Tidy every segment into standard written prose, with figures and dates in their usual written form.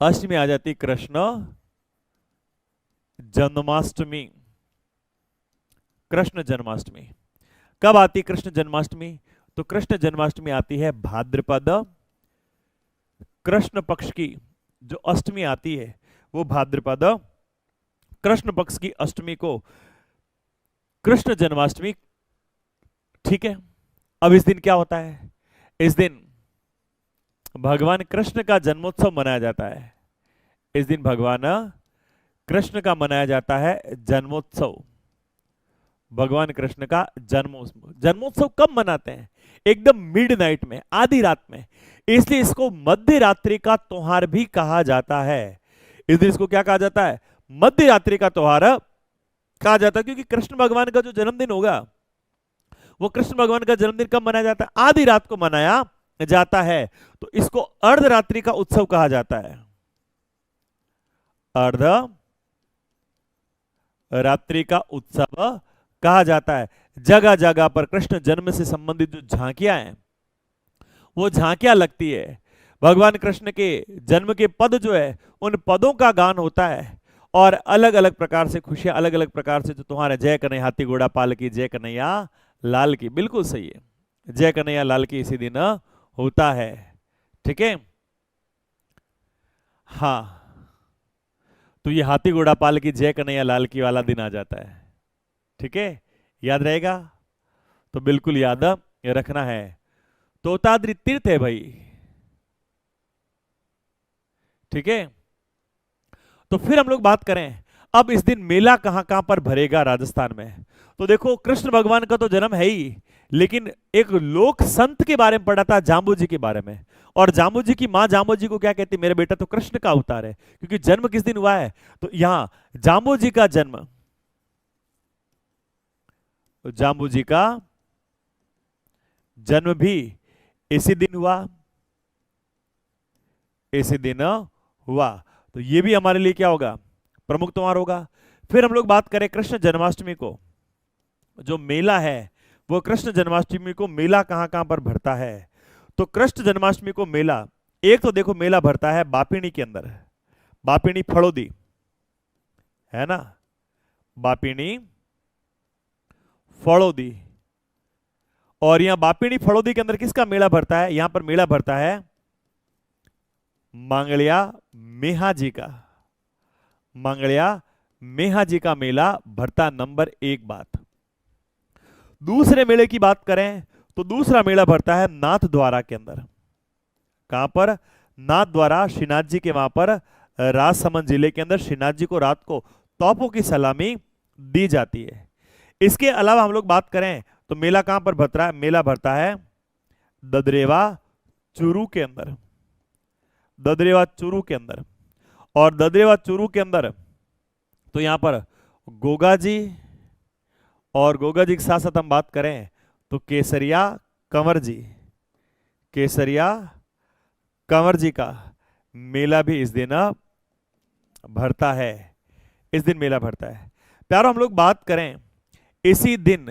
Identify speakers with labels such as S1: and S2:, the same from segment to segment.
S1: अष्टमी आ जाती कृष्ण जन्माष्टमी। कृष्ण जन्माष्टमी कब आती कृष्ण जन्माष्टमी? तो कृष्ण जन्माष्टमी आती है भाद्रपद कृष्ण पक्ष की जो अष्टमी आती है वो भाद्रपद कृष्ण पक्ष की अष्टमी को कृष्ण जन्माष्टमी। ठीक है। अब इस दिन क्या होता है? इस दिन भगवान कृष्ण का जन्मोत्सव मनाया जाता है। इस दिन भगवान कृष्ण का मनाया जाता है जन्मोत्सव। भगवान कृष्ण का जन्मोत्सव। जन्मोत्सव कब मनाते हैं? एकदम मिडनाइट में, आधी रात में। इसलिए इसको मध्य रात्रि का त्योहार भी कहा जाता है। इस दिन इसको क्या कहा जाता है? मध्य रात्रि का त्योहार कहा जाता है, क्योंकि कृष्ण भगवान का जो जन्मदिन होगा वो कृष्ण भगवान का जन्मदिन कब मनाया जाता है? आधी रात को मनाया जाता है। तो इसको अर्धरात्रि का उत्सव कहा जाता है। अर्ध रात्रि का उत्सव कहा जाता है। जगह जगह पर कृष्ण जन्म से संबंधित जो झांकियां हैं वो झांकियां लगती है। भगवान कृष्ण के जन्म के पद जो है उन पदों का गान होता है। और अलग अलग प्रकार से खुशियां, अलग अलग प्रकार से जो तुम्हारे जय कन्हैया हाथी घोड़ा पाल की, जय कन्हैया लाल की, बिल्कुल सही है, जय कन्हैया लाल की इसी दिन होता है। ठीक है। हाँ, तो ये हाथी घोड़ा पाल की जय कन्हैया लाल की वाला दिन आ जाता है। ठीक है, याद रहेगा? तो बिल्कुल याद रखना है। तोताद्री तीर्थ है भाई। ठीक है। तो फिर हम लोग बात करें, अब इस दिन मेला कहां कहां पर भरेगा राजस्थान में? तो देखो, कृष्ण भगवान का तो जन्म है ही, लेकिन एक लोक संत के बारे में पढ़ा था, जाम्बू जी के बारे में। और जाम्बू जी की मां जाम्बू जी को क्या कहती? मेरे बेटा तो कृष्ण का अवतार है, क्योंकि जन्म किस दिन हुआ है? तो यहां जाम्बू जी का जन्म, जाम्बू जी का जन्म भी इसी दिन हुआ, इसी दिन हुआ। तो ये भी हमारे लिए क्या होगा? प्रमुख त्योहार होगा। फिर हम लोग बात करें कृष्ण जन्माष्टमी को, जो मेला है वो कृष्ण जन्माष्टमी को मेला कहां कहां पर भरता है? तो कृष्ण जन्माष्टमी को मेला, एक तो देखो मेला भरता है बापिनी के अंदर, बापिनी फड़ोदी, है ना, बापिनी फड़ोदी। और यहां बापिनी फड़ोदी के अंदर किसका मेला भरता है? यहां पर मेला भरता है मांगलिया मेहा जी का। मांगलिया मेहा जी का मेला भरता नंबर एक बात। दूसरे मेले की बात करें तो दूसरा मेला भरता है नाथ द्वारा के अंदर। कहां पर? नाथ द्वारा। श्रीनाथ जी के वहां पर राजसमंद जिले के अंदर श्रीनाथ जी को रात को तोपों की सलामी दी जाती है। इसके अलावा हम लोग बात करें तो मेला कहां पर भरता है? मेला भरता है ददरेवा चूरू के अंदर। ददरेवा चूरू के अंदर। और ददरेवा चूरू के अंदर तो यहां पर गोगा जी, और गोगा जी के साथ साथ हम बात करें तो केसरिया कंवर जी, केसरिया कंवर जी का मेला भी इस दिन भरता है। इस दिन मेला भरता है। प्यारो, हम लोग बात करें इसी दिन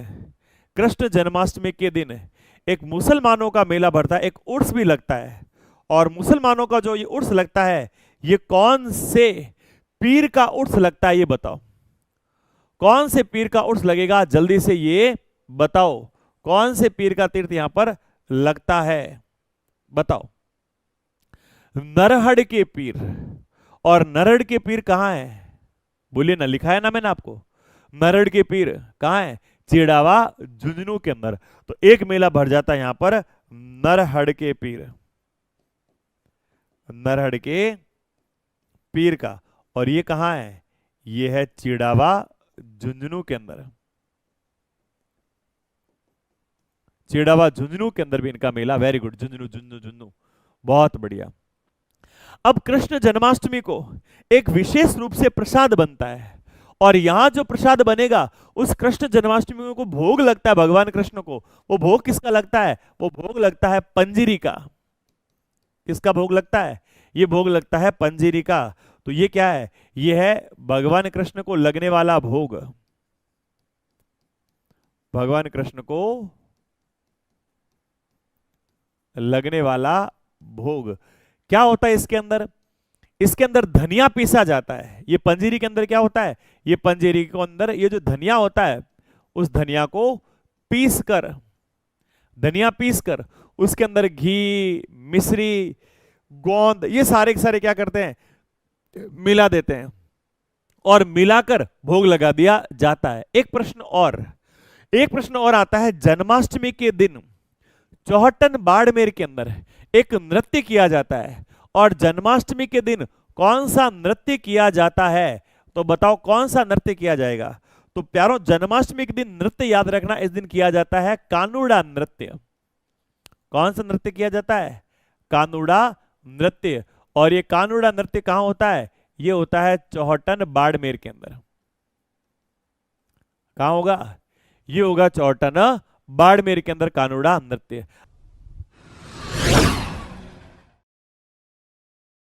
S1: कृष्ण जन्माष्टमी के दिन एक मुसलमानों का मेला भरता है, एक उर्स भी लगता है। और मुसलमानों का जो ये उर्स लगता है, ये कौन से पीर का उर्स लगता है? ये बताओ, कौन से पीर का उर्स लगेगा? जल्दी से ये बताओ, कौन से पीर का तीर्थ यहां पर लगता है? बताओ। नरहड़ के पीर। और नरहड़ के पीर कहां है? बोलिए ना, लिखा है ना मैंने आपको। नरहड़ के पीर कहां है? चिड़ावा झुंझुनू के अंदर। तो एक मेला भर जाता है यहां पर नरहड़ के पीर, नरहड़ के पीर का। और ये कहां है? ये है चिड़ावा झुंझुनू के अंदर। चिड़ावा झुंझुनू के अंदर भी इनका मेला। वेरी गुड, झुंझुनू झुंझुनू झुंझुनू, बहुत बढ़िया। अब कृष्ण जन्माष्टमी को एक विशेष रूप से प्रसाद बनता है। और यहां जो प्रसाद बनेगा, उस कृष्ण जन्माष्टमी को भोग लगता है भगवान कृष्ण को। वो भोग किसका लगता है? वो भोग लगता है पंजीरी का। किसका भोग लगता है? ये भोग लगता है पंजीरी का। तो ये क्या है? ये है भगवान कृष्ण को लगने वाला भोग। भगवान कृष्ण को लगने वाला भोग क्या होता है इसके अंदर? इसके अंदर धनिया पीसा जाता है। ये पंजीरी के अंदर क्या होता है, ये पंजीरी के अंदर ये जो धनिया होता है, उस धनिया को पीस कर, धनिया पीस कर उसके अंदर घी, मिश्री, गोंद, ये सारे के सारे क्या करते हैं, मिला देते हैं और मिलाकर भोग लगा दिया जाता है। एक प्रश्न और आता है, जन्माष्टमी के दिन चौहटन बाड़मेर के अंदर एक नृत्य किया जाता है, और जन्माष्टमी के दिन कौन सा नृत्य किया जाता है, तो बताओ कौन सा नृत्य किया जाएगा। तो प्यारों, जन्माष्टमी के दिन नृत्य याद रखना, इस दिन किया जाता है कानुड़ा नृत्य। कौन सा नृत्य किया जाता है, कानुड़ा नृत्य। और ये कानुड़ा नृत्य कहां होता है, ये होता है चौहटन बाड़मेर के अंदर। कहां होगा, ये होगा चौहटन बाड़मेर के अंदर कानुड़ा नृत्य।